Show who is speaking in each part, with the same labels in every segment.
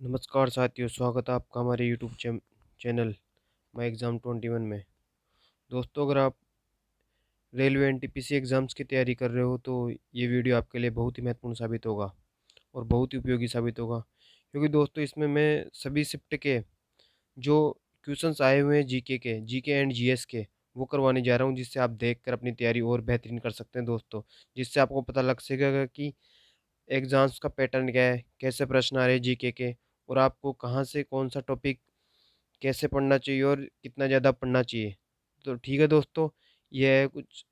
Speaker 1: नमस्कार साथियों, स्वागत है आपका हमारे यूट्यूब चैनल माई एग्ज़ाम 21 में। दोस्तों, अगर आप रेलवे एनटीपीसी एग्ज़ाम्स की तैयारी कर रहे हो तो ये वीडियो आपके लिए बहुत ही महत्वपूर्ण साबित होगा और बहुत ही उपयोगी साबित होगा, क्योंकि दोस्तों इसमें मैं सभी शिफ्ट के जो क्वेश्चंस आए हुए हैं जीके एंड जीएस के, वो करवाने जा रहा हूँ, जिससे आप देखकर अपनी तैयारी और बेहतरीन कर सकते हैं दोस्तों। जिससे आपको पता लग सकेगा कि एग्ज़ाम्स का पैटर्न क्या है, कैसे प्रश्न आ रहे हैं जीके के, और आपको कहाँ से कौन सा टॉपिक कैसे पढ़ना चाहिए और कितना ज़्यादा पढ़ना चाहिए। तो ठीक है दोस्तों, ये है कुछ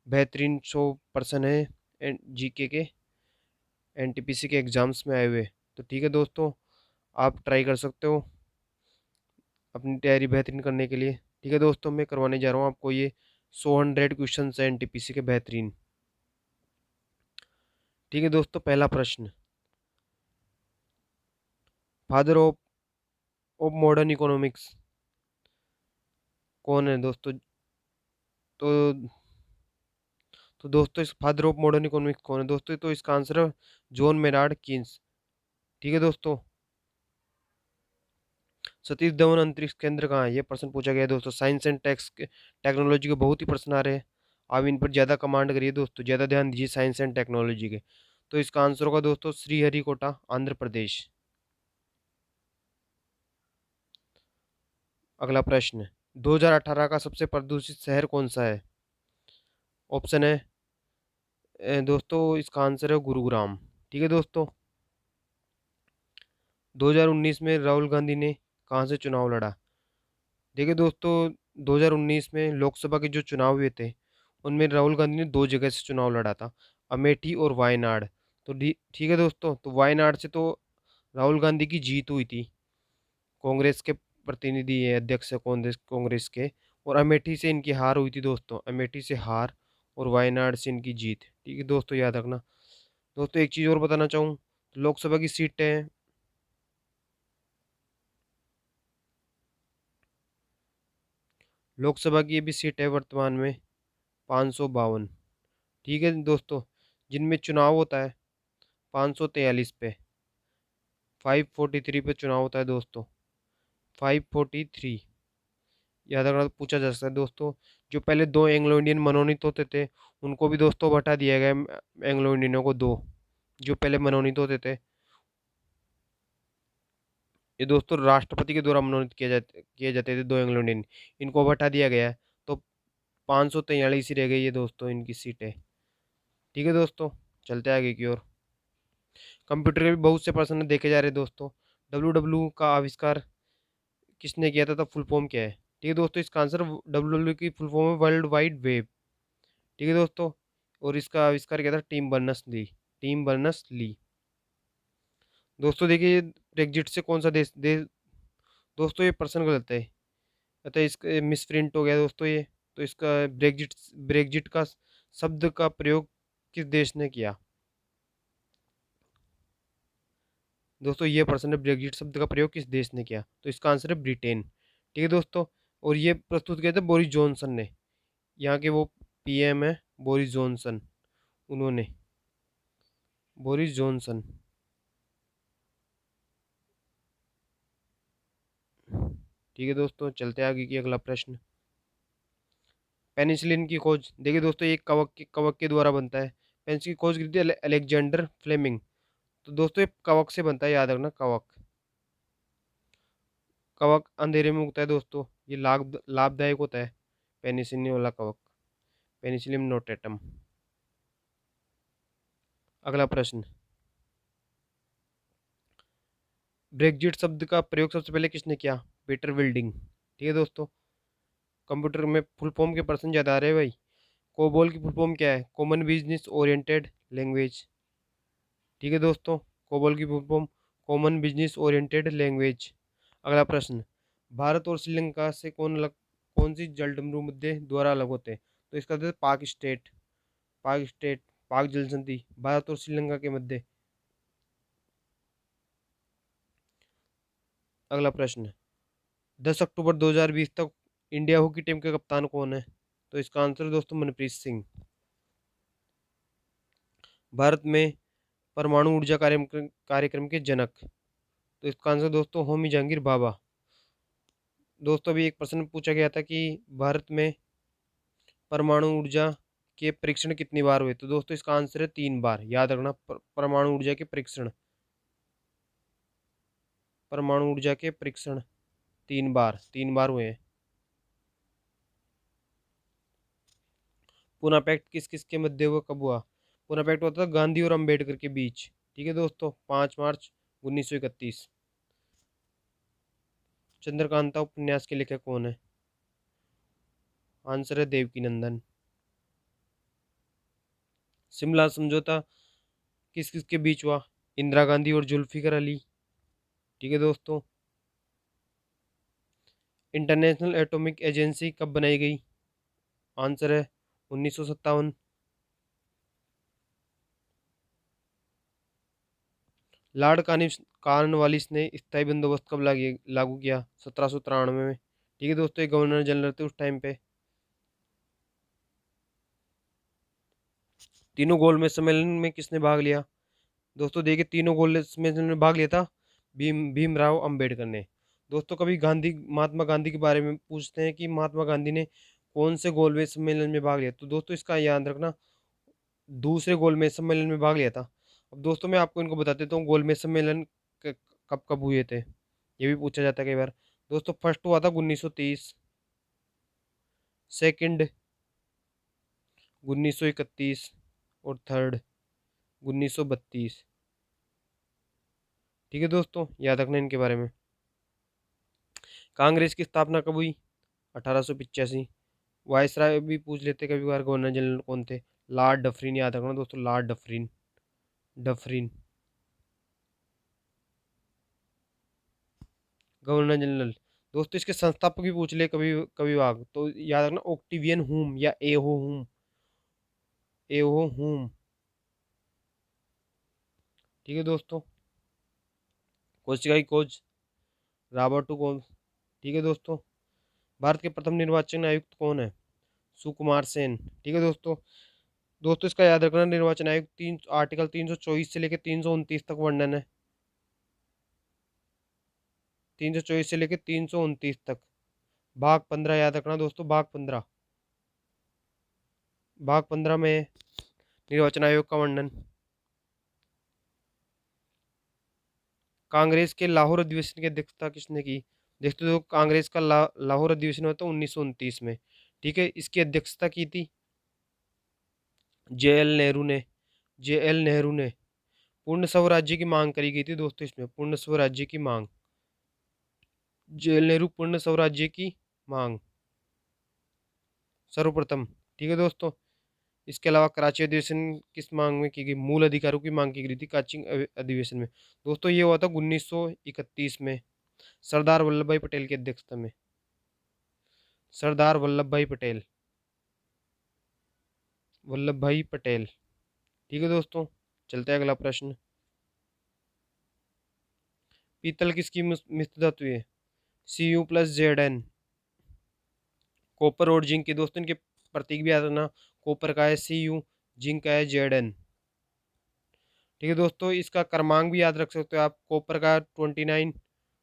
Speaker 1: बेहतरीन 100 पर्सन है जीके के एनटीपीसी के एग्ज़ाम्स में आए हुए। तो ठीक है दोस्तों, आप ट्राई कर सकते हो अपनी तैयारी बेहतरीन करने के लिए। ठीक है दोस्तों, मैं करवाने जा रहा हूँ आपको ये 100 क्वेश्चन है एनटीपीसी के बेहतरीन। ठीक है दोस्तों, पहला प्रश्न, फादर ऑफ मॉडर्न इकोनॉमिक्स कौन है दोस्तों? तो दोस्तों, इस फादर ऑफ मॉडर्न इकोनॉमिक्स कौन है दोस्तों? तो इसका आंसर है जॉन मेनार्ड कीन्स। ठीक है दोस्तों, सतीश धवन अंतरिक्ष केंद्र कहाँ है? ये प्रश्न पूछा गया है दोस्तों। साइंस एंड टेक्नोलॉजी के बहुत ही प्रश्न आ रहे हैं। आप इन पर ज़्यादा कमांड करिए दोस्तों, ज़्यादा ध्यान दीजिए साइंस एंड टेक्नोलॉजी के। तो इसका आंसर होगा दोस्तों श्रीहरिकोटा, आंध्र प्रदेश। अगला प्रश्न, 2018 का सबसे प्रदूषित शहर कौन सा है? ऑप्शन है दोस्तों, इसका आंसर है गुरुग्राम। ठीक है दोस्तों, 2019 में राहुल गांधी ने कहाँ से चुनाव लड़ा? देखिए दोस्तों, 2019 में लोकसभा के जो चुनाव हुए थे, उनमें राहुल गांधी ने दो जगह से चुनाव लड़ा था, अमेठी और वायनाड। तो ठीक है दोस्तों, तो वायनाड से तो राहुल गांधी की जीत हुई थी, कांग्रेस के प्रतिनिधि है, अध्यक्ष है कांग्रेस कांग्रेस के। और अमेठी से इनकी हार हुई थी दोस्तों, अमेठी से हार और वायनाड से इनकी जीत। ठीक है दोस्तों, याद रखना। दोस्तों, एक चीज़ और बताना चाहूँ, लोकसभा की सीटें, लोकसभा की ये भी सीट है वर्तमान में 552। ठीक है दोस्तों, जिनमें चुनाव होता है 543 पे, 543 पे चुनाव होता है दोस्तों, 543। याद रखना, पूछा जा सकता है दोस्तों। जो पहले दो एंग्लो इंडियन मनोनीत होते थे, उनको भी दोस्तों हटा दिया गया, एंग्लो इंडियनों को दो जो पहले मनोनीत होते थे, ये दोस्तों राष्ट्रपति के द्वारा मनोनीत किए जाते थे दो एंग्लो इंडियन, इनको अब हटा दिया गया है। तो 543 ही रह गई है दोस्तों इनकी सीटें। ठीक है दोस्तों, चलते हैं आगे की ओर। कंप्यूटर के भी बहुत से प्रश्न देखे जा रहे हैं दोस्तों। डब्ल्यू का आविष्कार किसने किया था? फुल फॉर्म क्या है? ठीक है दोस्तों, इसका आंसर डब्ल्यू की फुल फॉर्म है वर्ल्ड वाइड वेब। ठीक है दोस्तों, और इसका आविष्कार किया था टीम बर्नर्स ली। दोस्तों देखिए, ब्रेग्जिट से कौन सा देश दोस्तों, ये प्रश्न गलत है, अतः इसका मिसप्रिंट हो गया दोस्तों ये। तो इसका ब्रेग्जिट ब्रेग्जिट का शब्द का प्रयोग किस देश ने किया? दोस्तों, ये प्रश्न है, ब्रेग्जिट शब्द का प्रयोग किस देश ने किया? तो इसका आंसर है ब्रिटेन। ठीक है दोस्तों, और ये प्रस्तुत किया था बोरिस जॉनसन ने, यहाँ के वो पीएम है बोरिस जॉनसन, उन्होंने, बोरिस जॉनसन। ठीक है दोस्तों, चलते हैं आगे की अगला प्रश्न। पेनिसिलिन की खोज, देखिए दोस्तों, ये कवक के द्वारा बनता है। पेनिसिलिन की खोज की थी अलेक्जेंडर फ्लेमिंग। तो दोस्तों, ये कवक से बनता है, याद रखना, कवक। कवक अंधेरे में उगता है दोस्तों, ये लाभदायक होता है पेनिसिलिन वाला कवक, पेनिसिलियम नोटेटम। अगला प्रश्न, ब्रेग्जिट शब्द का प्रयोग सबसे पहले किसने किया? पीटर विल्डिंग। ठीक है दोस्तों, कंप्यूटर में फुल फॉर्म के प्रश्न ज़्यादा आ रहे हैं भाई। कोबोल की फुल फॉर्म क्या है? Common business oriented language. ठीक है दोस्तों, कोबोल की full form common business oriented language. अगला प्रश्न, भारत और श्रीलंका से कौन सी जलडमरू मुद्दे द्वारा अलग होते हैं? तो इसका आंसर पाक स्टेट पाक जल संधि भारत और श्रीलंका के मध्य। अगला प्रश्न, 10 अक्टूबर 2020 तक इंडिया हॉकी टीम के कप्तान कौन है? तो इसका आंसर दोस्तों मनप्रीत सिंह। भारत में परमाणु ऊर्जा कार्यक्रम के जनक, तो इसका आंसर दोस्तों होमी जहांगीर भाभा। दोस्तों अभी एक प्रश्न पूछा गया था कि भारत में परमाणु ऊर्जा के परीक्षण कितनी बार हुए, तो दोस्तों इसका आंसर है 3 बार। याद रखना, परमाणु ऊर्जा के परीक्षण, परमाणु ऊर्जा के परीक्षण 3 बार, 3 बार हुए हैं। पूना पैक्ट किस किस के मध्य हुआ, कब हुआ? पूना पैक्ट होता था गांधी और अंबेडकर के बीच। ठीक है दोस्तों, 5 मार्च 1931। चंद्रकांता उपन्यास के लेखक कौन है? आंसर है देवकी नंदन। शिमला समझौता किस किस के बीच हुआ? इंदिरा गांधी और जुल्फिकर अली। ठीक है दोस्तों। इंटरनेशनल एटॉमिक एजेंसी कब बनाई गई? आंसर है 1957। लॉर्ड कॉर्नवालिस ने स्थायी बंदोबस्त कब लागू किया? 1793 में। ठीक है दोस्तों, ये गवर्नर जनरल थे उस टाइम पे। तीनों गोलमेज सम्मेलन में किसने भाग लिया? दोस्तों देखिए, तीनों गोलमेज सम्मेलन में भाग लिया था भीमराव अंबेडकर ने। दोस्तों कभी महात्मा गांधी के बारे में पूछते हैं कि महात्मा गांधी ने कौन से गोलमेज सम्मेलन में भाग लिया, तो दोस्तों इसका याद रखना, दूसरे गोलमेज सम्मेलन में भाग लिया था। अब दोस्तों मैं आपको इनको बता देता हूँ, गोलमेज सम्मेलन कब कब हुए थे, ये भी पूछा जाता है कई बार। दोस्तों फर्स्ट हुआ था 1930, सेकंड 1931 और थर्ड 1932। ठीक है दोस्तों, याद रखना इनके बारे में। कांग्रेस की स्थापना कब हुई? 1885। वायसराय भी पूछ लेते कभी बार, गवर्नर जनरल कौन थे? Lord Dufferin. याद रखना दोस्तों, Lord Dufferin. Dufferin governor general. दोस्तों इसके संस्थापक भी पूछ ले कभी कभी भाग, तो याद रखना ऑक्टिवियन हुम या एहो हुम। एहो हुम। ठीक है दोस्तों। कोशिका की खोज रॉबर्ट कौन। ठीक है दोस्तों। भारत के प्रथम निर्वाचन आयुक्त कौन है? सुकुमार सेन। ठीक है दोस्तों। दोस्तों इसका याद रखना, निर्वाचन आयोग आर्टिकल 324 से लेकर 329 तक वर्णन है। 324 से लेकर 329 तक। भाग 15 याद रखना दोस्तों, भाग 15 में निर्वाचन आयोग का वर्णन। कांग्रेस के लाहौर अधिवेशन की अध्यक्षता किसने की? देखते हो, कांग्रेस का लाहौर अधिवेशन हुआ था 1929 में। ठीक है, इसकी अध्यक्षता की थी जे एल नेहरू ने। जे एल नेहरू ने पूर्ण स्वराज्य की मांग करी गई थी दोस्तों, इसमें पूर्ण स्वराज्य की मांग। जे एल नेहरू पूर्ण स्वराज्य की मांग सर्वप्रथम। ठीक है दोस्तों। इसके अलावा कराची अधिवेशन किस मांग में की गई? मूल अधिकारों की मांग की गई थी कराची अधिवेशन में। दोस्तों ये हुआ था 1931 में, सरदार वल्लभ भाई पटेल की अध्यक्षता में। सरदार वल्लभ भाई पटेल, वल्लभ भाई पटेल। ठीक है दोस्तों, चलते हैं अगला प्रश्न। पीतल किसकी मिश्र धातु है? Cu+Zn। कॉपर और जिंक के दोस्तों, इनके प्रतीक भी याद रखना, कॉपर का है Cu, जिंक का है Zn। ठीक है दोस्तों, इसका क्रमांक भी याद रख सकते हो आप, कॉपर का 29,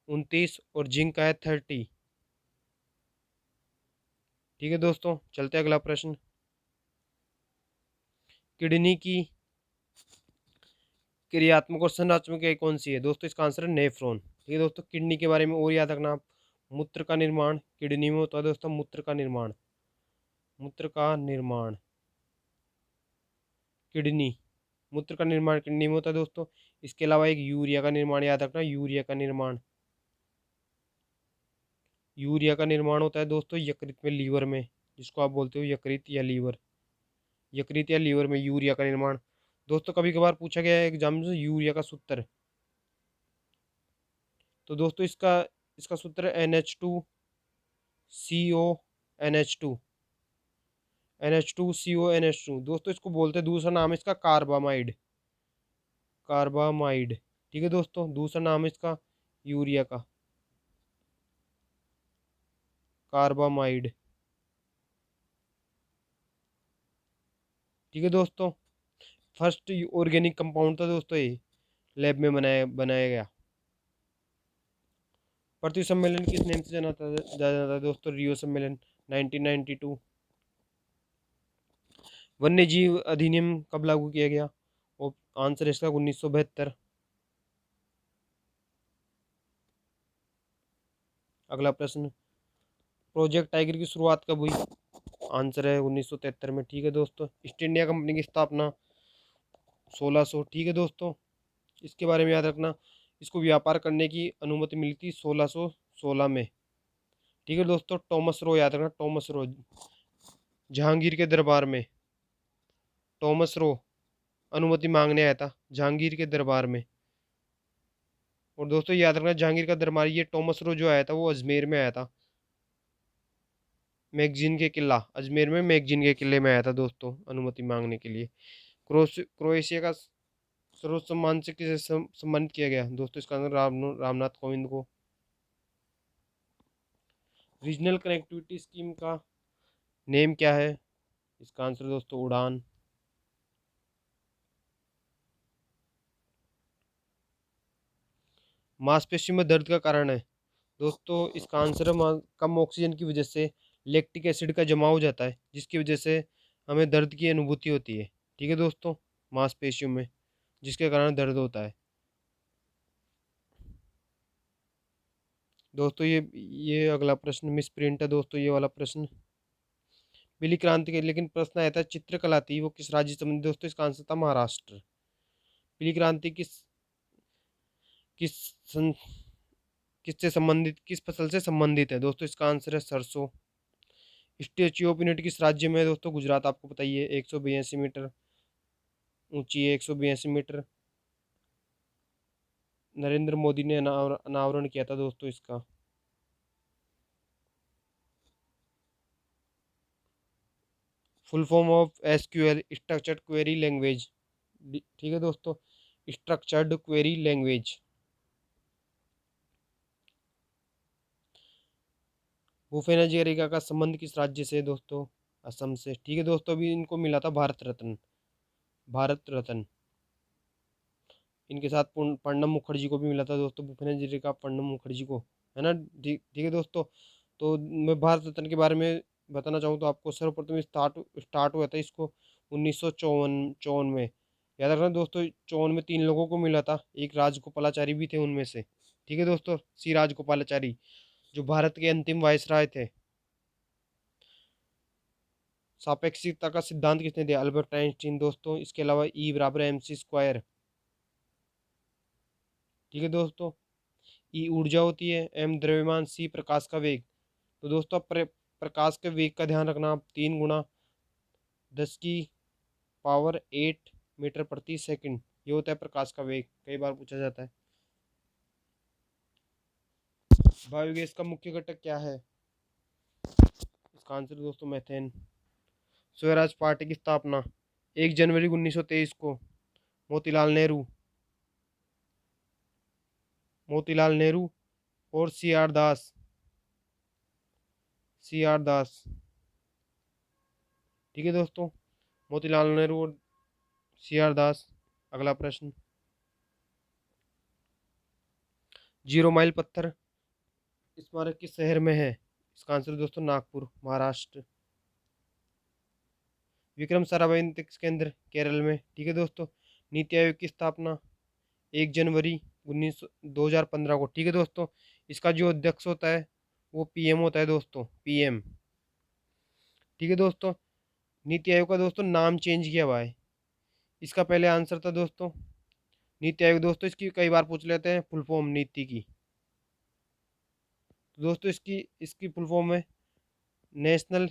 Speaker 1: 29 और जिंक का है 30। ठीक है दोस्तों, चलते हैं अगला प्रश्न। किडनी की क्रियात्मक और संरचनात्मक इकाई कौन सी है? दोस्तों इसका आंसर है नेफ्रॉन। ठीक है दोस्तों, किडनी के बारे में और याद रखना आप, मूत्र का निर्माण किडनी में होता है दोस्तों, मूत्र का निर्माण, मूत्र का निर्माण किडनी, मूत्र का निर्माण किडनी में होता है दोस्तों। इसके अलावा एक यूरिया का निर्माण याद रखना, यूरिया का निर्माण, यूरिया का निर्माण होता है दोस्तों यकृत में, लीवर में, जिसको आप बोलते हो यकृत या लीवर, यकृत या लीवर में यूरिया का निर्माण। दोस्तों कभी कभार पूछा गया है एग्जाम में यूरिया का सूत्र, तो दोस्तों इसका इसका सूत्र है NH2CO NH2, NH2CO NH2। दोस्तों इसको बोलते हैं, दूसरा नाम है इसका कार्बामाइड, कार्बामाइड। ठीक है दोस्तों, दूसरा नाम है इसका यूरिया का, कार्बामाइड। ठीक है दोस्तों, फर्स्ट ऑर्गेनिक कंपाउंड था दोस्तों ये, लैब में बनाया बनाया गया। पृथ्वी सम्मेलन किस नेम से जाना जाता है दोस्तों? रियो सम्मेलन 1992। वन्य जीव अधिनियम कब लागू किया गया? और आंसर इसका 1972। अगला प्रश्न, प्रोजेक्ट टाइगर की शुरुआत कब हुई? आंसर है 1973 में। ठीक है दोस्तों, ईस्ट इंडिया कंपनी की स्थापना 1600। ठीक है दोस्तों, इसके बारे में याद रखना। इसको व्यापार करने की अनुमति मिली थी 1616 में। ठीक है दोस्तों, टॉमस रो याद रखना, टॉमस रो जहांगीर के दरबार में। टॉमस रो अनुमति मांगने आया था जहांगीर के दरबार में। और दोस्तों याद रखना, जहांगीर का दरबार, ये टॉमस रो जो आया था वो अजमेर में आया था। मैगजीन के किला, अजमेर में मैगजीन के किले में आया था दोस्तों, अनुमति मांगने के लिए। क्रोएशिया का सर्वोच्च सम्मान से किसे सम्मानित किया गया दोस्तों? इसका आंसर रामनाथ कोविंद को। रीजनल कनेक्टिविटी स्कीम का नेम क्या है? इसका आंसर दोस्तों उड़ान। मांसपेशियों में दर्द का कारण है दोस्तों? इसका आंसर है कम ऑक्सीजन की वजह से लैक्टिक एसिड का जमा हो जाता है, जिसकी वजह से हमें दर्द की अनुभूति होती है। ठीक है दोस्तों, मांसपेशियों में, जिसके कारण दर्द होता है। दोस्तों ये अगला प्रश्न मिस प्रिंट है दोस्तों, ये वाला प्रश्न। पीली क्रांति के, लेकिन प्रश्न आया था चित्रकला थी, वो किस राज्य से संबंधित दोस्तों? इसका आंसर था महाराष्ट्र। पीली क्रांति किस सं, किससे संबंधित, किस फसल से संबंधित है दोस्तों? इसका आंसर है सरसों। स्टेच्यू ऑफ यूनिटी किस राज्य में है दोस्तों? गुजरात, आपको बताइए। 182 मीटर ऊंची है, 182 मीटर। नरेंद्र मोदी ने अनावरण किया था दोस्तों इसका। Full form of SQL, structured query language. ठीक है दोस्तों, structured query language. Bhupen Hazarika का संबंध किस राज्य से है दोस्तों? असम से। ठीक है दोस्तों, अभी इनको मिला था भारत रत्न। भारत रत्न इनके साथ प्रणब मुखर्जी को भी मिला था दोस्तों, भूपेन हजारिका प्रणब मुखर्जी को, है ना? ठीक ठीक है दोस्तों। तो मैं भारत रत्न के बारे में बताना चाहूँ तो आपको, सर्वप्रथम स्टार्ट हुआ था इसको 1954 में। याद रखना दोस्तों, 54 में 3 लोगों को मिला था, एक राजगोपालाचारी भी थे उनमें से। ठीक है दोस्तों, सी राजगोपालाचारी, जो भारत के अंतिम वायसराय थे। सापेक्षिकता का सिद्धांत किसने दिया? अल्बर्ट आइंस्टीन दोस्तों। इसके अलावा E = MC²। ठीक है दोस्तों, ई ऊर्जा होती है, एम द्रव्यमान, सी प्रकाश का वेग। तो दोस्तों प्रकाश के वेग का ध्यान रखना आप, 3 × 10⁸ ये होता है प्रकाश का वेग, कई बार पूछा जाता है। बायोगैस का मुख्य घटक क्या है? इसका आंसर दोस्तों मैथेन। स्वराज पार्टी की स्थापना 1 जनवरी 1923 को मोतीलाल नेहरू, मोतीलाल नेहरू, और सी आर दास। ठीक है दोस्तों, मोतीलाल नेहरू और सी आर दास। अगला प्रश्न, जीरो माइल पत्थर स्मारक किस शहर में है? इसका आंसर दोस्तों नागपुर, महाराष्ट्र। विक्रम साराभाई अंतरिक्ष केंद्र केरल में। ठीक है दोस्तों, नीति आयोग की स्थापना 1 जनवरी 2015 को। ठीक है दोस्तों, इसका जो अध्यक्ष होता है वो पीएम होता है दोस्तों, पीएम। ठीक है दोस्तों, नीति आयोग का दोस्तों नाम चेंज किया हुआ है। इसका पहले आंसर था दोस्तों नीति आयोग दोस्तों, इसकी कई बार पूछ लेते हैं फुल फॉर्म नीति की। तो दोस्तों इसकी इसकी फुल फॉर्म है national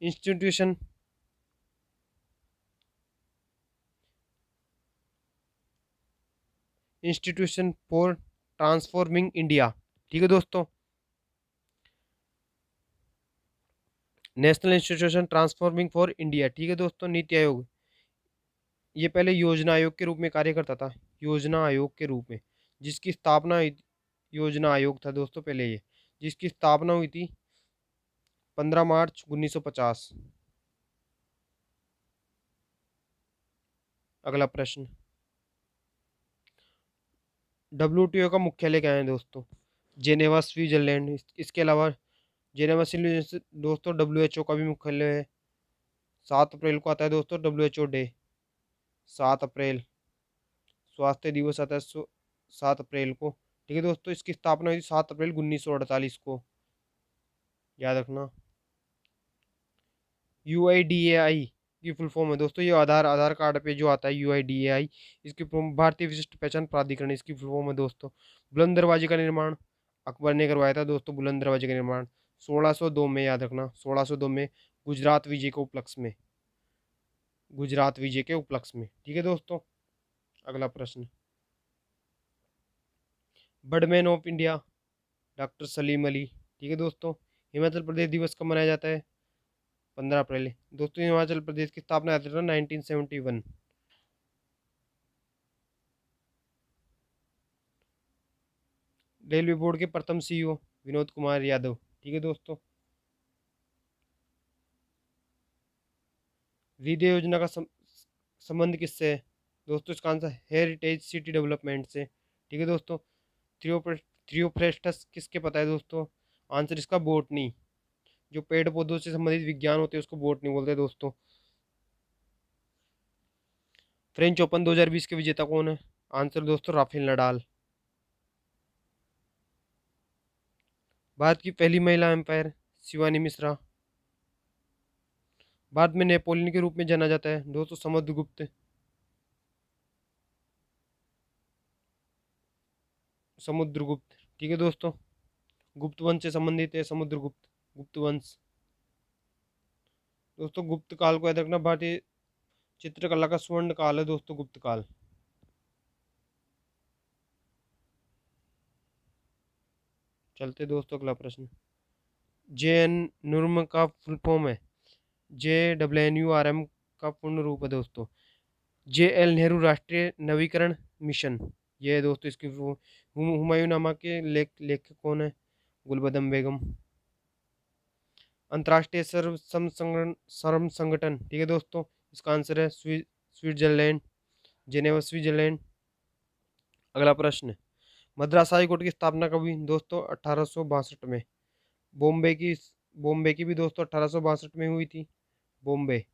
Speaker 1: institution institution for transforming India. ठीक है दोस्तों, national institution transforming for India. ठीक है दोस्तों, नीति आयोग ये पहले योजना आयोग के रूप में कार्य करता था, योजना आयोग के रूप में, जिसकी स्थापना योजना आयोग था दोस्तों पहले ये, जिसकी स्थापना हुई थी 15 मार्च 1950। अगला प्रश्न, WTO का मुख्यालय क्या है दोस्तों? Geneva Switzerland. इसके अलावा जेनेवा स्विट्जरलैंड दोस्तों WHO का भी मुख्यालय है। 7 अप्रैल को आता है दोस्तों WHO डे। 7 अप्रैल स्वास्थ्य दिवस आता है 7 अप्रैल को। ठीक है दोस्तों, इसकी स्थापना हुई 7 अप्रैल 1948 को, याद रखना। UIDAI की फुल फॉर्म है दोस्तों, ये आधार आधार कार्ड पे जो आता है UIDAI, इसकी भारतीय विशिष्ट पहचान प्राधिकरण, इसकी फुल फॉर्म है दोस्तों। बुलंद दरवाजे का निर्माण अकबर ने करवाया था दोस्तों, बुलंद दरवाजे का निर्माण 1602 में, याद रखना 1602 में, गुजरात विजय के उपलक्ष्य में, गुजरात विजय के उपलक्ष्य में। ठीक है दोस्तों, अगला प्रश्न। Birdman of India doctor Salim Ali. ठीक है दोस्तों, हिमाचल प्रदेश दिवस कब मनाया जाता है? 15 अप्रैल। दोस्तों हिमाचल प्रदेश की स्थापना 1971। रेलवे बोर्ड के प्रथम CEO विनोद कुमार यादव। ठीक है दोस्तों, हृदय योजना का संबंध किससे है? दोस्तों इसका आंसर हेरिटेज सिटी डेवलपमेंट से। ठीक है दोस्तों, थ्रियोफ्रेस्टस किसके पता है दोस्तों? आंसर इसका बोटनी। जो पेड़ पौधों से संबंधित विज्ञान होते हैं उसको बोटनी बोलते हैं दोस्तों। फ्रेंच ओपन 2020 के विजेता कौन है? आंसर दोस्तों राफेल नडाल। भारत की पहली महिला एम्पायर शिवानी मिश्रा। भारत में नेपोलियन के रूप में जाना जाता है दोस्तों समुद्रगुप्त। समुद्रगुप्त। ठीक है दोस्तों, गुप्त वंश से संबंधित है समुद्रगुप्त, गुप्त वंश। दोस्तों गुप्त काल को याद रखना, भारतीय चित्रकला का स्वर्ण काल है दोस्तों गुप्त काल। चलते दोस्तों अगला प्रश्न। JNURM का फुल फॉर्म है, JNURM का पूर्ण रूप है दोस्तों JL नेहरू राष्ट्रीय नवीकरण मिशन। ये है दोस्तों इसकी हुमायूं नामा के लेखक कौन है? गुलबदम बेगम। अंतर्राष्ट्रीय श्रम संगठन। ठीक है दोस्तों, इसका आंसर है स्विट्जरलैंड, जेनेवा स्विट्जरलैंड। अगला प्रश्न। मद्रास हाई कोर्ट की स्थापना कब हुई दोस्तों? 1862 में। बॉम्बे की बॉम्बे की भी दोस्तों 1862 में हुई थी, बॉम्बे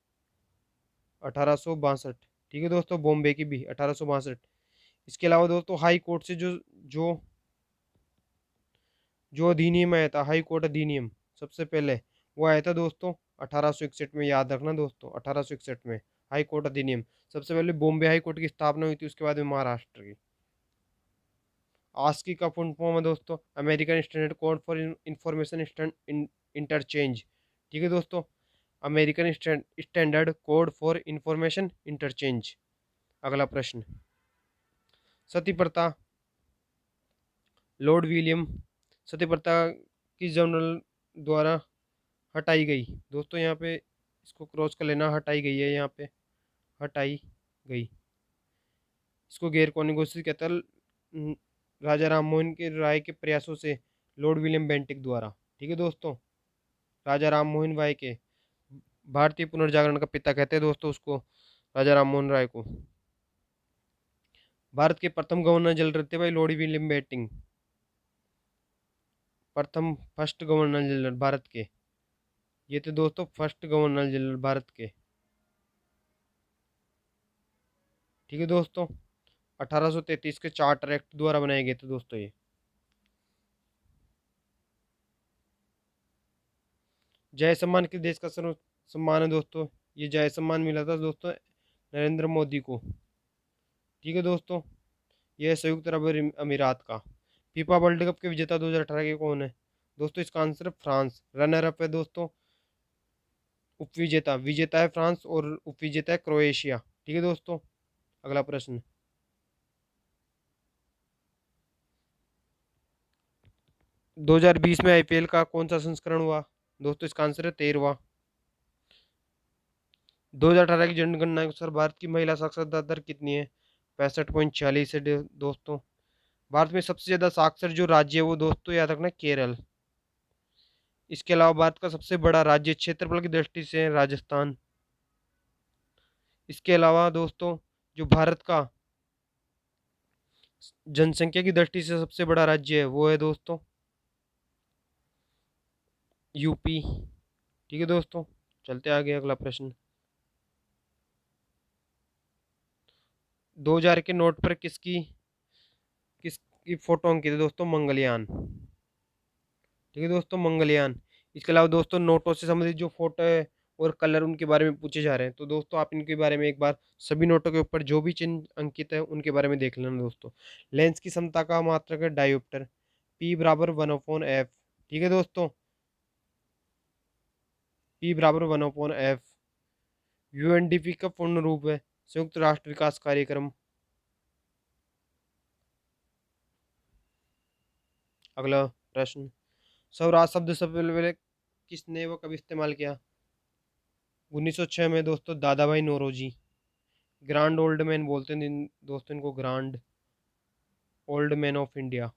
Speaker 1: 1862। ठीक है दोस्तों, बॉम्बे की भी 1862। इसके अलावा दोस्तों हाई कोर्ट से जो जो जो अधिनियम आया था, हाई कोर्ट अधिनियम सबसे पहले वो आया था दोस्तों 1861 में, याद रखना दोस्तों 1861 में हाई कोर्ट अधिनियम। सबसे पहले बॉम्बे हाई कोर्ट की स्थापना हुई थी, उसके बाद में महाराष्ट्र की। आस्की का फुल फॉर्म है दोस्तों American standard code for information interchange. ठीक है दोस्तों, American standard code for information interchange. अगला प्रश्न। सती प्रथा लॉर्ड विलियम सती प्रथा किस जनरल द्वारा हटाई गई? दोस्तों यहाँ पे इसको क्रॉस कर लेना, हटाई गई है, यहाँ पे हटाई गई। इसको गैर कानूनी घोषित कहता है राजा राम मोहन के राय के प्रयासों से लॉर्ड विलियम बेंटिक द्वारा। ठीक है दोस्तों, राजा राम मोहन राय के, भारतीय पुनर्जागरण का पिता कहते हैं दोस्तों उसको, राजा राम मोहन राय को। भारत के प्रथम गवर्नर जनरल थे भाई लॉर्ड विलियम बेंटिक, प्रथम फर्स्ट गवर्नर जनरल भारत के, ये थे दोस्तों फर्स्ट गवर्नर जनरल भारत के। ठीक है दोस्तों, 1833 के चार्टर एक्ट द्वारा बनाए गए थे दोस्तों ये। जय सम्मान किस देश का सर्व सम्मान है दोस्तों? ये जय सम्मान मिला था दोस्तों नरेंद्र मोदी को। ठीक है दोस्तों, ये संयुक्त अरब अमीरात का। फीफा वर्ल्ड कप के विजेता 2018 के कौन है? दोस्तों इसका आंसर है फ्रांस। रनर अप है दोस्तों, उपविजेता विजेता है फ्रांस और उपविजेता है क्रोएशिया। ठीक है दोस्तों, अगला प्रश्न। 2020 में IPL का कौन सा संस्करण हुआ? दोस्तों इसका आंसर है 13वां। 2018 की जनगणना के अनुसार भारत की महिला साक्षरता दर कितनी है? 65.46 है दोस्तों। भारत में सबसे ज्यादा साक्षर जो राज्य है वो दोस्तों याद रखना केरल। इसके अलावा भारत का सबसे बड़ा राज्य क्षेत्रफल की दृष्टि से है राजस्थान। इसके अलावा दोस्तों जो भारत का जनसंख्या की दृष्टि से सबसे बड़ा राज्य है वो है दोस्तों यूपी। ठीक है दोस्तों, चलते आगे अगला प्रश्न। 2000 के नोट पर किसकी किसकी फोटो अंकित है दोस्तों? मंगलयान। ठीक है दोस्तों, मंगलयान। इसके अलावा दोस्तों नोटों से संबंधित जो फोटो है और कलर उनके बारे में पूछे जा रहे हैं, तो दोस्तों आप इनके बारे में एक बार सभी नोटों के ऊपर जो भी चिन्ह अंकित है उनके बारे में देख लेना दोस्तों। लेंस की समता का मात्रक है डायोप्टर, पी बराबर 1/f। ठीक है दोस्तों, पी बराबर 1/f। यूएनडीपी का पूर्ण रूप है संयुक्त राष्ट्र विकास कार्यक्रम। अगला प्रश्न, स्वराज शब्द से पहले किसने व कब इस्तेमाल किया? 1906 में दोस्तों दादा भाई नौरोजी। ग्रांड ओल्ड मैन बोलते हैं दोस्तों इनको, grand old man of India.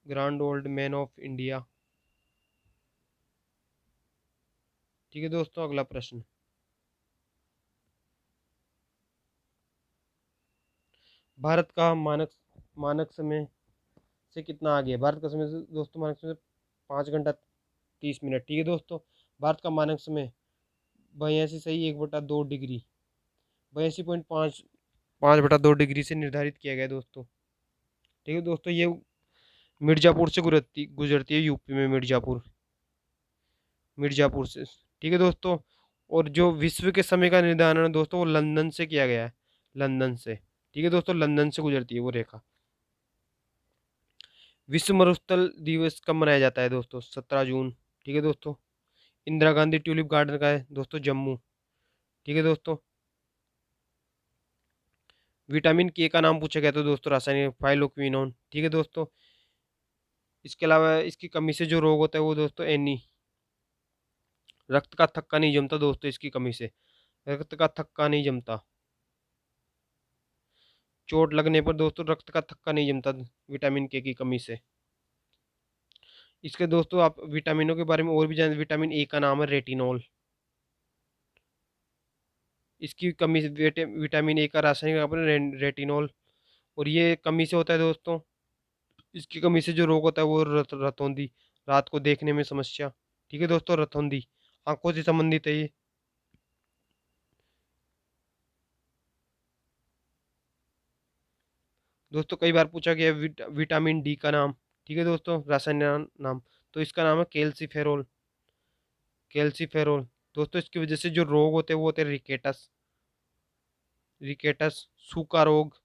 Speaker 1: Grand old man of India. ठीक है दोस्तों, अगला प्रश्न, भारत का मानक मानक समय से कितना आगे है? भारत का समय से दोस्तों मानक समय 5 घंटा 30 मिनट। ठीक है दोस्तों, भारत का मानक समय 82 सही 1/2 डिग्री, 82.5 5/2 डिग्री से निर्धारित किया गया है दोस्तों। ठीक है दोस्तों, ये मिर्जापुर से गुजरती है, यूपी में मिर्जापुर, मिर्जापुर से। ठीक है दोस्तों, और जो विश्व के समय का निर्धारण है दोस्तों वो लंदन से किया गया है, लंदन से। ठीक है दोस्तों, लंदन से गुजरती है वो रेखा। विश्व मरुस्थल दिवस कब मनाया जाता है दोस्तों? 17 जून। ठीक है दोस्तों, इंदिरा गांधी ट्यूलिप गार्डन का है दोस्तों जम्मू। ठीक है दोस्तों, विटामिन के का नाम पूछा गया था दोस्तों, रासायनिक फाइलोक्विनोन। ठीक है दोस्तों, इसके अलावा इसकी कमी से जो रोग होता है वो दोस्तों एनी, रक्त का थक्का नहीं जमता दोस्तों इसकी कमी से, रक्त का थक्का नहीं जमता। चोट लगने पर दोस्तों रक्त का थक्का नहीं जमता विटामिन के की कमी से। इसके दोस्तों आप विटामिनों के बारे में और भी जान, विटामिन ए का नाम है रेटिनॉल। इसकी कमी से विटामिन ए का रासायनिक नाम है रेटिनॉल, और ये कमी से होता है दोस्तों, इसकी कमी से जो रोग होता है वो रतौंधी, रात को देखने में समस्या। ठीक है दोस्तों, रतौंधी आंखों से संबंधित है ये। दोस्तों कई बार पूछा गया विटामिन डी का नाम। ठीक है दोस्तों, रासायनिक नाम, तो इसका नाम है कैल्सीफेरोल, कैल्सीफेरोल। दोस्तों इसकी वजह से जो रोग होते हैं वो होते हैं रिकेटस, रिकेटस, सूखा रोग,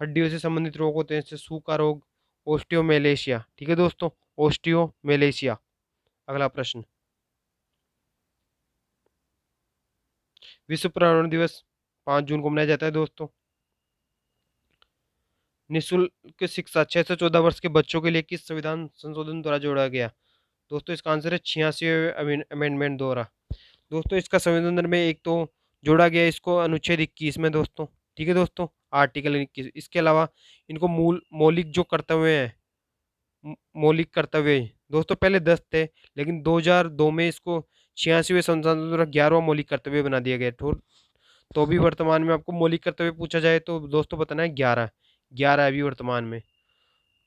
Speaker 1: हड्डियों से संबंधित रोग होते हैं जैसे सूखा रोग, ओस्टियोमेलेशिया। ठीक है दोस्तों, ओस्टियोमेलेशिया। अगला प्रश्न, विश्व पर्यावरण दिवस 5 जून को मनाया जाता है दोस्तों। निःशुल्क शिक्षा 6 से 14 वर्ष के बच्चों के लिए किस संविधान संशोधन द्वारा जोड़ा गया? दोस्तों इसका आंसर है 86वें अमेंडमेंट द्वारा। दोस्तों इसका संविधान में एक तो जोड़ा गया इसको अनुच्छेद 21 में दोस्तों। ठीक है दोस्तों, आर्टिकल 21। इसके अलावा इनको मूल मौलिक जो कर्तव्य हैं, मौलिक कर्तव्य दोस्तों पहले 10 थे, लेकिन 2002 में इसको 86वें संशोधन द्वारा 11वां मौलिक कर्तव्य बना दिया गया। तो भी वर्तमान में आपको मौलिक कर्तव्य पूछा जाए तो दोस्तों बताना है 11, 11 है अभी वर्तमान में।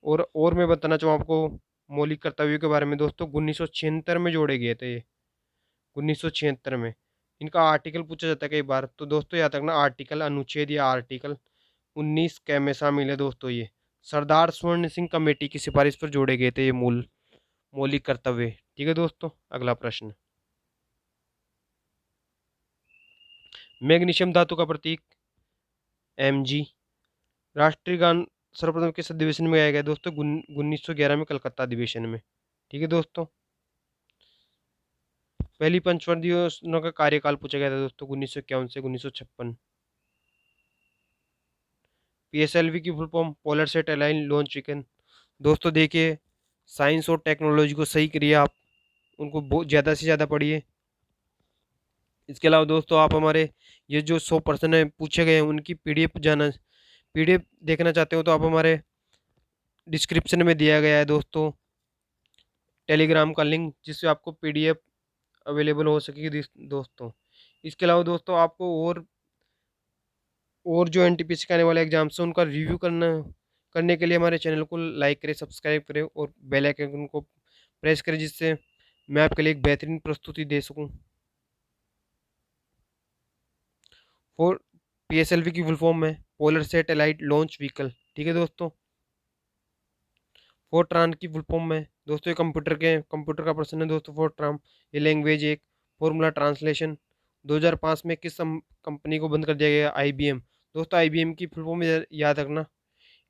Speaker 1: और मैं बताना चाहूँ आपको मौलिक कर्तव्यों के बारे में दोस्तों, 1976 में जोड़े गए थे ये, 1976 में। इनका आर्टिकल पूछा जाता है कई बार, तो दोस्तों याद रखना आर्टिकल, अनुच्छेद या आर्टिकल 19 कै में शामिल है दोस्तों ये। सरदार स्वर्ण सिंह कमेटी की सिफारिश पर जोड़े गए थे ये मौलिक कर्तव्य। ठीक है दोस्तों, अगला प्रश्न, मैग्नीशियम धातु का प्रतीक Mg। राष्ट्रीय गान सर्वप्रथम किस अधिवेशन में गाया गया दोस्तों? 1911 में कलकत्ता अधिवेशन में। ठीक है दोस्तों, पहली पंचवर्षीय योजना का कार्यकाल पूछा गया था दोस्तों 1951 से 1956। पीएसएलवी की full form polar set align launch weekend. दोस्तों देखिए, साइंस और टेक्नोलॉजी को सही करिए आप, उनको बहुत ज़्यादा से ज़्यादा पढ़िए। इसके अलावा दोस्तों आप हमारे ये जो 100 प्रश्न है पूछे गए हैं उनकी पीडीएफ पीडीएफ देखना चाहते हो तो आप हमारे डिस्क्रिप्शन में दिया गया है दोस्तों टेलीग्राम का लिंक, जिससे आपको पीडीएफ अवेलेबल हो सकेगी दोस्तों। इसके अलावा दोस्तों आपको और जो एनटीपीसी के आने वाले एग्जाम्स हैं उनका रिव्यू करने के लिए हमारे चैनल को लाइक करें, सब्सक्राइब करें और बेल आइकन को प्रेस करें, जिससे मैं आपके लिए एक बेहतरीन प्रस्तुति दे सकूं। और पीएसएलवी की फुल फॉर्म है पोलर सैटेलाइट लॉन्च व्हीकल। ठीक है दोस्तों। फोर्ट्रान की फुल फॉर्म है दोस्तों, ये कंप्यूटर का पर्सन है दोस्तों फोर्ट्रान। ये लैंग्वेज एक फॉर्मूला ट्रांसलेशन। 2005 में किस कंपनी को बंद कर दिया गया? आईबीएम। दोस्तों आईबीएम की फुल फॉर्म याद रखना,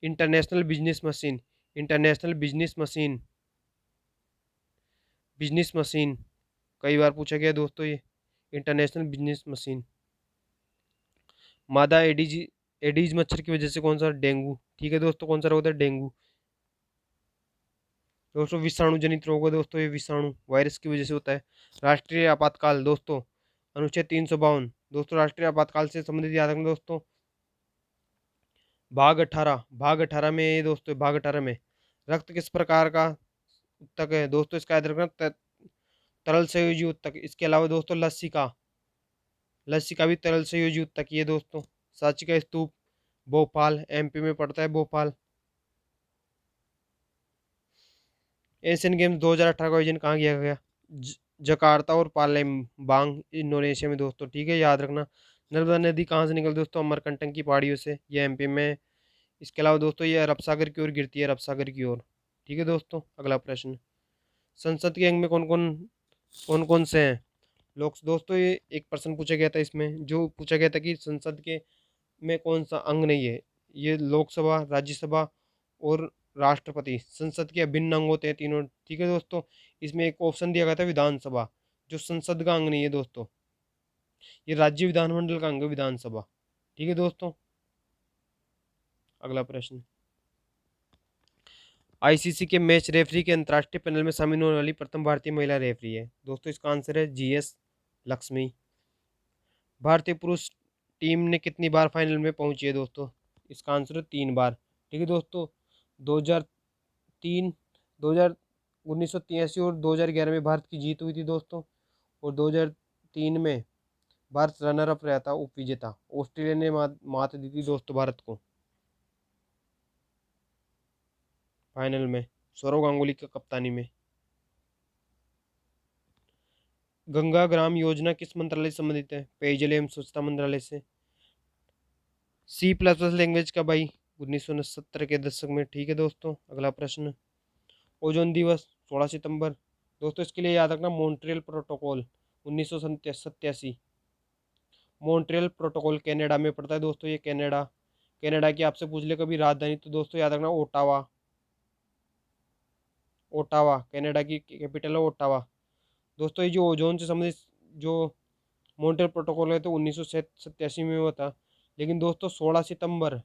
Speaker 1: international business machine. International business machine कई बार पूछा गया दोस्तों ये, इंटरनेशनल बिजनेस मशीन। मादा एडीज मच्छर की वजह से कौन सा? डेंगू। ठीक है दोस्तों, कौन सा रोग होता है? डेंगू। दोस्तों विषाणु जनित रोग है दोस्तों, ये विषाणु वायरस की वजह से होता है। राष्ट्रीय आपातकाल दोस्तों, अनुच्छेद 352। दोस्तों राष्ट्रीय आपातकाल से संबंधित याद रखना दोस्तों, भाग 18 में ये दोस्तों, भाग 18 में रक्त किस प्रकार का उत्तक है? दोस्तों इसका याद रखना, तरल संयोजी उत्तक। इसके अलावा दोस्तों लस्सी का भी तरल संयोजी उत्तक ही है दोस्तों। सांची का स्तूप भोपाल, एमपी में पड़ता है भोपाल। एशियन गेम्स 2018 का आयोजन कहाँ किया गया? जकार्ता और पालेमबांग इंडोनेशिया में दोस्तों। ठीक है, याद रखना। नर्मदा नदी कहाँ से निकल दोस्तों? अमरकंटक की पहाड़ियों से, ये एमपी में। इसके अलावा दोस्तों ये अरब सागर की ओर गिरती है, अरब सागर की ओर। ठीक है दोस्तों, अगला प्रश्न, संसद के अंग में कौन कौन से हैं? लोग दोस्तों ये एक प्रश्न पूछा गया था, इसमें जो पूछा गया था कि संसद के में कौन सा अंग नहीं है? ये लोकसभा, राज्यसभा और राष्ट्रपति संसद के अभिन्न अंग होते हैं तीनों। ठीक है दोस्तों, इसमें एक ऑप्शन दिया गया था विधानसभा, जो संसद का अंग नहीं है दोस्तों, ये राज्य विधानमंडल का अंग है विधानसभा। ठीक है दोस्तों, अगला प्रश्न, आईसीसी के मैच रेफरी के अंतर्राष्ट्रीय पैनल में शामिल होने वाली प्रथम भारतीय महिला रेफरी है दोस्तों, इसका आंसर है जीएस लक्ष्मी। भारतीय पुरुष टीम ने कितनी बार फाइनल में पहुंची है दोस्तों? इसका आंसर है 3 बार। ठीक है दोस्तों, 2003, 2000, 1983 और 2011 में भारत की जीत हुई थी दोस्तों। और 2003 में भारत रनर अप रहा था, उप विजेता। ऑस्ट्रेलिया ने मात दी थी दोस्तों भारत को फाइनल में, सौरव गांगुली की कप्तानी में। गंगा ग्राम योजना किस मंत्रालय से संबंधित है? पेयजल एवं स्वच्छता मंत्रालय से। C++ लैंग्वेज का भाई 1970 के दशक में। ठीक है दोस्तों, अगला प्रश्न, ओजोन दिवस 16 सितंबर। दोस्तों इसके लिए याद रखना, Montreal protocol 1987। Montreal protocol Canada में पड़ता है दोस्तों, ये कनाडा की आपसे पूछ ले कभी राजधानी, तो दोस्तों याद रखना ओटावा। ओटावा कनाडा की कैपिटल है, ओटावा। दोस्तों ये जो ओजोन से संबंधित जो मॉन्ट्रियल प्रोटोकॉल है तो 1987 में हुआ था। लेकिन दोस्तों 16 सितंबर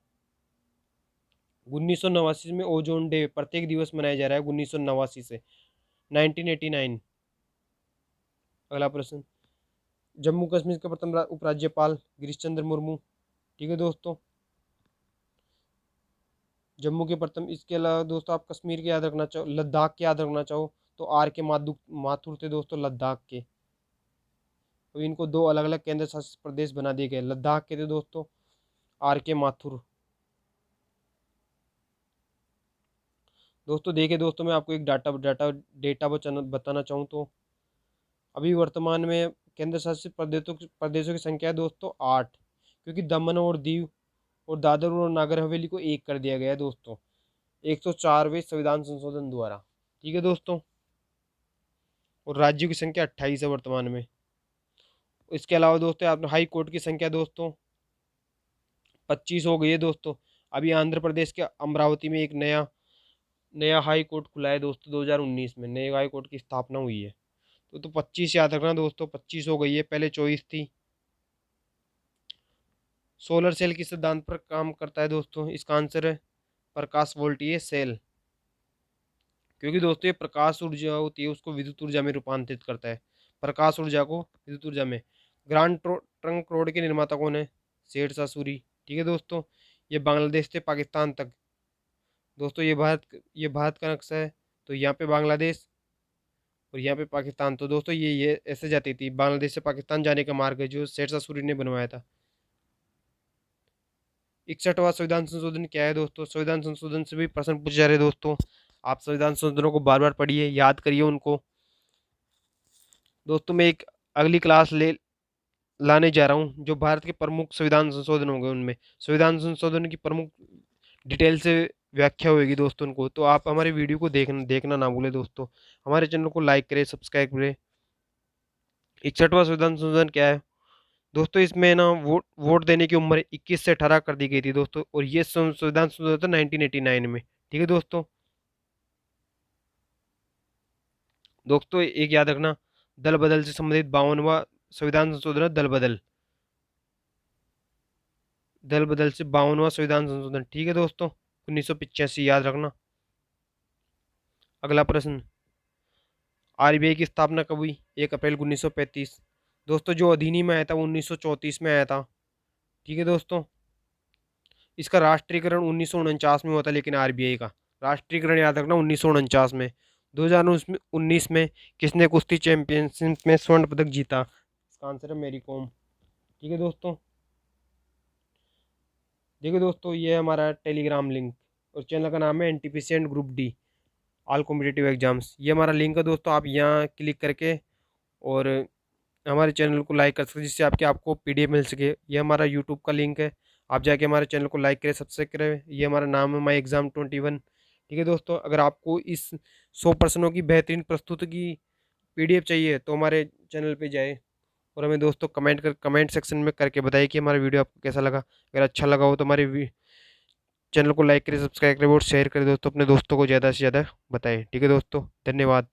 Speaker 1: 1989 में ओजोन डे प्रत्येक दिवस मनाया जा रहा है, 1989 से 1989। अगला प्रश्न, जम्मू कश्मीर के प्रथम उपराज्यपाल गिरीश चंद्र मुर्मू। ठीक है दोस्तों, जम्मू के प्रथम। इसके अलावा दोस्तों आप कश्मीर के याद रखना चाहो, लद्दाख के याद रखना चाहो तो आर के माथुर थे दोस्तों, लद्दाख के। तो इनको दो अलग अलग केंद्र शासित प्रदेश बना दिए गए, लद्दाख के थे दोस्तों आर के माथुर। दोस्तों देखिए दोस्तों, मैं आपको एक डेटा बताना चाहूँ तो अभी वर्तमान में केंद्र शासित प्रदेशों की संख्या है दोस्तों 8, क्योंकि दमन और दीव और दादर और नागर हवेली को एक कर दिया गया है दोस्तों 104वें संविधान संशोधन द्वारा। ठीक है दोस्तों, और राज्यों की संख्या 28 है वर्तमान में। इसके अलावा दोस्तों आप हाई कोर्ट की संख्या दोस्तों 25 हो गई है दोस्तों। अभी आंध्र प्रदेश के अमरावती में एक नया नया हाई कोर्ट खुला है दोस्तों, 2019 में नए हाई कोर्ट की स्थापना हुई है। तो 25 याद रखना दोस्तों, 25 हो गई है, पहले 24 थी। सोलर सेल किस सिद्धांत पर काम करता है दोस्तों? इसका आंसर है प्रकाश वोल्टीय सेल, क्योंकि दोस्तों ये प्रकाश ऊर्जा होती है उसको विद्युत ऊर्जा में रूपांतरित करता है, प्रकाश ऊर्जा को विद्युत ऊर्जा में। ट्रंक रोड के निर्माता कौन है? शेरशाह सूरी। ठीक है दोस्तों, ये बांग्लादेश से पाकिस्तान तक दोस्तों, ये भारत का नक्शा है। तो यहाँ पे बांग्लादेश और यहाँ पे पाकिस्तान, तो दोस्तों ये ऐसे जाती थी, बांग्लादेश से पाकिस्तान जाने का मार्ग है जो शेरशाह सूरी ने बनवाया था। 61वां संविधान संशोधन क्या है दोस्तों? संविधान संशोधन से भी प्रश्न पूछे जा रहे हैं दोस्तों। आप संविधान संशोधनों को बार बार पढ़िए, याद करिए उनको। दोस्तों मैं एक अगली क्लास ले लाने जा रहा हूँ जो भारत के प्रमुख संविधान संशोधन होंगे, उनमें संविधान संशोधन की प्रमुख डिटेल से व्याख्या होगी दोस्तों उनको। तो आप हमारे वीडियो को देखना ना भूलें दोस्तों। हमारे चैनल को लाइक करें, सब्सक्राइब करें। 61वां संविधान संशोधन क्या है दोस्तों? इसमें ना वोट देने की उम्र 21 से 18 कर दी गई थी दोस्तों, और ये संविधान संशोधन था 1989 में। ठीक है दोस्तों। दोस्तों एक याद रखना, दल बदल से संबंधित 52वां संविधान संशोधन है दल बदल से 52वां संविधान संशोधन। ठीक है दोस्तों, 1985 याद रखना। अगला प्रश्न, आरबीआई की स्थापना कब हुई? 1 अप्रैल 1935। दोस्तों जो अधिनियम आया था वो 1934 में आया था। ठीक है दोस्तों। इसका राष्ट्रीयकरण 1949 में हुआ था, लेकिन आरबीआई का राष्ट्रीयकरण याद रखना 1949 में। 2019 में किसने कुश्ती चैंपियनशिप में स्वर्ण पदक जीता? इसका आंसर है मैरी कॉम। ठीक है दोस्तों। देखिए दोस्तों, ये है हमारा टेलीग्राम लिंक, और चैनल का नाम है NTPC and group D all competitive exams. ये हमारा लिंक है दोस्तों, आप यहाँ क्लिक करके और हमारे चैनल को लाइक कर सकते हैं, जिससे आपको पीडीएफ मिल सके। ये हमारा यूट्यूब का लिंक है, आप जाके हमारे चैनल को लाइक करें, सब्सक्राइब करें। ये हमारा नाम है माई एग्ज़ाम 21। ठीक है दोस्तों, अगर आपको इस 100 प्रश्नों की बेहतरीन प्रस्तुति की पीडीएफ चाहिए तो हमारे चैनल पे जाए, और हमें दोस्तों कमेंट सेक्शन में करके बताइए कि हमारा वीडियो आपको कैसा लगा। अगर अच्छा लगा हो तो हमारे चैनल को लाइक करें, सब्सक्राइब करें और शेयर करें दोस्तों, अपने दोस्तों को ज़्यादा से ज़्यादा बताएं। ठीक है दोस्तों, धन्यवाद।